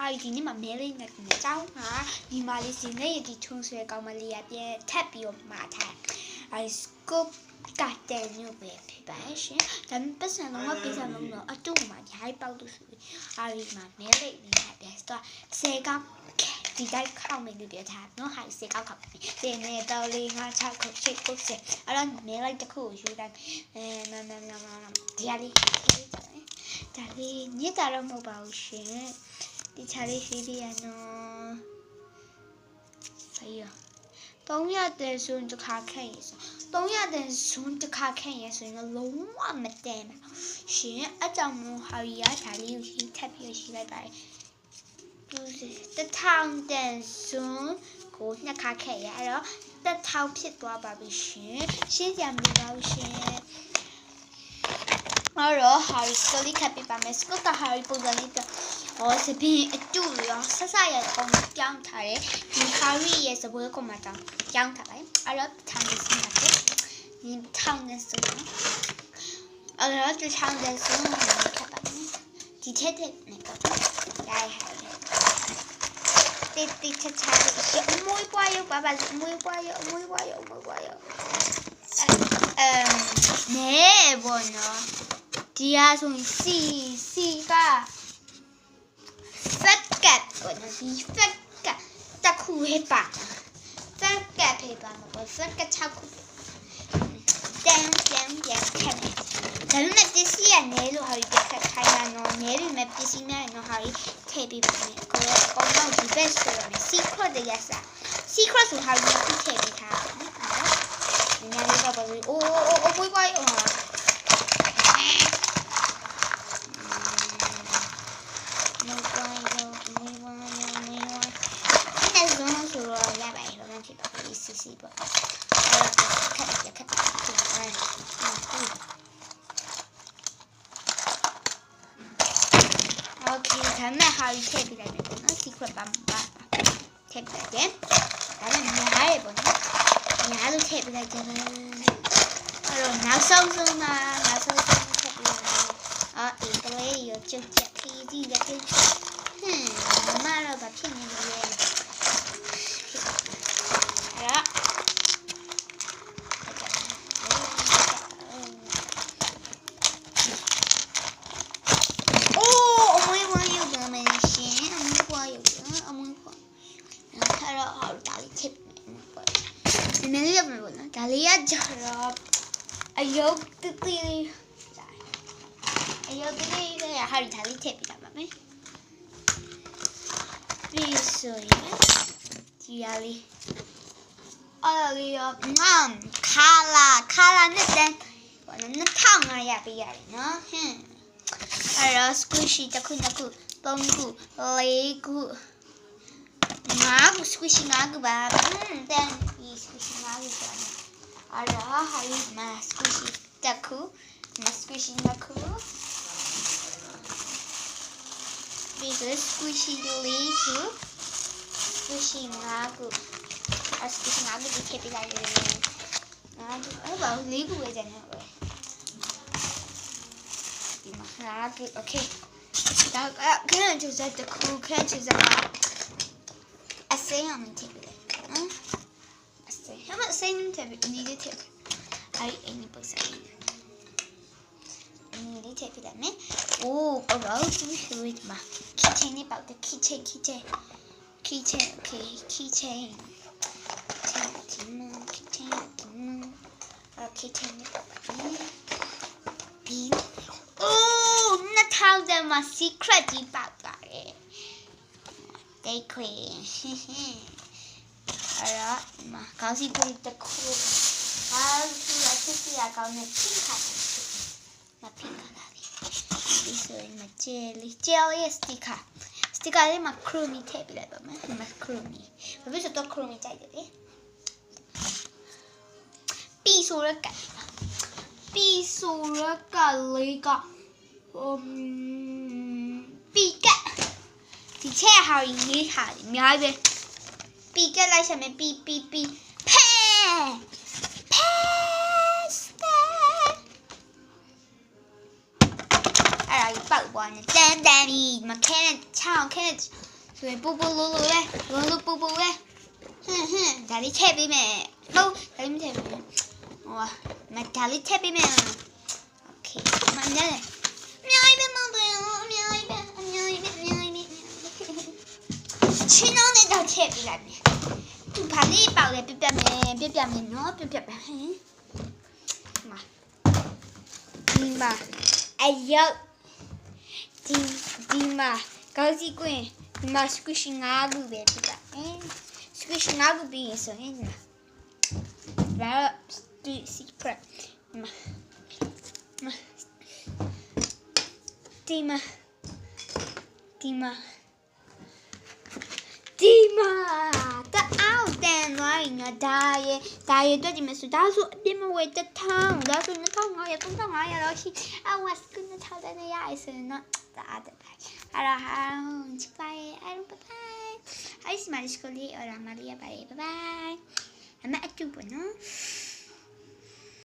ဟာဒီနေ့မှာမဲလေးနဲ့အကြောင်းဟာဒီမှာလေးစင်းနဲ့ဒီထုံးဆွဲကောင်းမလေးရပြန်ထပ်ပြီးတော့မှာထားအဲဒီစကုပ်ကတဲ့ညို့ပဲဖြစ်ပါရှင်ဒါပေမဲ့ပတ်စံလုံးဝပြစံလုံးတော့အတူမှာရိုက်ပေါက်လို့ဆိုပြီးအဲဒီမှာမဲလေးနဲ့ပြန်စတော့10ကောက်ဒီတိုက်ခောက်မယ်လို့ပြောထားနော်ဟာ10ကောက်ခောက်တယ်နေတော့လေး5 6 9 10အဲ့တော့မဲလိုက်တစ်ခုကိုယူတိုင်းဒီအလေးဒါလေးညစ်တာတော့မဟုတ်ပါဘူးရှင်ဒီချာလေးရှိသေးရနော်ဆေးရ300တဲ့ဆိုရင်တစ်ခါခန့်ရဆို300တဲ့ဆိုရင်တစ်ခါခန့်ရဆိုရင်လုံးဝမတန်ပါရှင်အကြောင်းမို့ဟာရီရဒါလေးကိုရှိထပ်ပြီးရှိလိုက်ပါတယ်1000တဲ့ဆိုကိုနှစ်ခါခန့်ရအဲ့တော့1000ဖြစ်သွားပါပြီရှင်ရှင်းကြမလို့ရှင်အဲ့တော့ဟာရီစလေးခပ်ပြပါမယ်စကုတ်ကဟာရီပုံစံလေးပြစပင်းအတူရောဆက်ဆက်ရအောင်ကြောင်းထားတယ်ဒီဟာရီရဲ့စပွဲကောင်မတောင်းကြောင်းထားလိုက်အဲ့တော့ထောင်းနေစမှာတယ်ဒီထောင်းနေစမှာအဲ့တော့ဒီထောင်းနေစမှာခပ်ပါမယ်ဒီထက်နဲ့တော့ရိုက်ဟာတိချာအမွေးပွားရောပါပါအမွေးပွားရောနဲဘောနော်ဒီအားဆိုစီကဖက်ကတ်ဘောနော်ဒီဖက်ကတ်တခုဟဲ့ပါဖက်ကတ်ဖေးပါမဘောဖက်ကတ်6ခုတန်ခက်တယ်ဒါပေမဲ့ပစ္စည်းရနဲလို့ဟာဒီတက်ခက်ခိုင်းတာနော်နဲပြီမဲ့ပစ္စည်းနဲ့နော်ဟာဒီထည့်ပေးပါမယ်ကိုယ်ကောင်းတော့ဒီဘက်ဆိုတော့ secret de ya sa secret ဆိုဟာဒီထည့်ပေးထားတယ်နော်ဒီနေ့လေးတော့ပါဘူးအိုးဘွေးဟာစီပါခက်โอเคဒါနဲ့ဟာရီထည့်ပြလိုက်မယ်ပေါ့နော် secret ပါထည့်ပြလိုက်တယ်ဒါနဲ့ညားရပေါ့နော်ညားလို့ထည့်ပြလိုက်တယ်အဲ့တော့နောက်ဆုံးထည့်ပြလိုက်အေးကလေးရောကြက်ခီးကြီးလက်မတော့ဘာဖြစ်နေလဲဒါလေးကကြတော့အယုတ်တီလေးဟာဒီဒါလေးထည့်ပြပါမယ်ပြီးဆိုရင်ဒီအလေးအဲ့လေးရောခါလာနဲ့တန်းဘာလဲ2500ပေးရတယ်နော်အဲ့တော့ squishy တစ်ခု3ခု4ခု5ခု squishy 5ခုပါတန်းဒီ squishy 5ခုပါအဲ့တော့ဟာဒီမှာ squishy တစ်ခုsquishy 2ခုပြီးတော့ squishy 4ခု squishy 5ခုsquishy 5ခုထည့်ပေးလိုက်တယ်အဲ့ဘာ4ခုပဲကျန်တယ်ဒီမှာ5ခု okay ဒါခဏကျစတဲ့ခုခဏကျစအစိမ်းအောင်ထည့်ပေးလိုက်နော်အစိမ်းထည့်ပေးဒီလေးထည့်အဲ့ဒီအင်းပုတ်စားနေလေးထည့်ပေးလိုက်မယ်အိုးအော်သူရှိဝစ်မှာ keychain နဲ့ပေါက်တဲ့ keychain okay keychain နဲ့ပေါက်ပြီးအိုး2000မှာ secret ကြီးပေါက်ပါတယ်တိတ်ခွေအဲ့တော့မှာကောင်းစီပွေးတစ်ခုအားသူအချစ်စရာကောင်းတဲ့ pink ခါလာဒီဆိုရင်မကျဲလေးရဲ့ sticker လေးမှာ chrome ထည့်ပြလိုက်ပါမယ်ဒီမှာ chrome ဘာဖြစ်လို့ chrome ကြိုက်တယ်လေပီဆိုရကလေးကပီကဒီချက်ဟာရေးဟာအများကြီးပဲပီကလိုက်ချက်မယ်ပီဖဲအဲ့ဒါပေါက်သွားနေတန်ပြီးမခဲနဲ့ချောင်းခဲ所以布布噜噜嘞，噜噜布布嘞，ဒါလေးထည့်ပေးမယ်။ဟုတ်ဒါလေးမထည့်ဘူး။ဟိုမဒါလေးထည့်ပေးမယ်။ Okay မမြဲ။မြိုင်းပဲမလို့မြိုင်းပဲချင်းအောင်နဲ့တော့ထည့်ပေးလိုက်မယ်။သူဘာလေးပေါက်လဲပြမယ်နော်ပြမယ်ဟင်။ဒီမှာအယောက်ဒီမှာကောင်းစီကွင်းဒီမှာ squish 5ခုပဲပြပါsquish 5ခုပြီးရင်ဆိုရင်ဒါ secret ဒီမှာတအောက်တန်သွားရင်ဒါရဲ့တွေ့ကြည့်မယ်ဆိုဒါဆိုအပြစ်မဝေတစ်ထောင်ဒါဆို2500 3500တော့ရှိအဝတ်ကနဲ့ထောက်တဲ့ရရဆိုတော့ဒါတဲ့အဲ့ဒါဟာချစ်ပါရဲ့အဲ့လိုဘိုင်အဲ့စမလေးစကလေးအော်လာမလေးပါရဲ့ဘိုင်အမအတူပေါ့နော်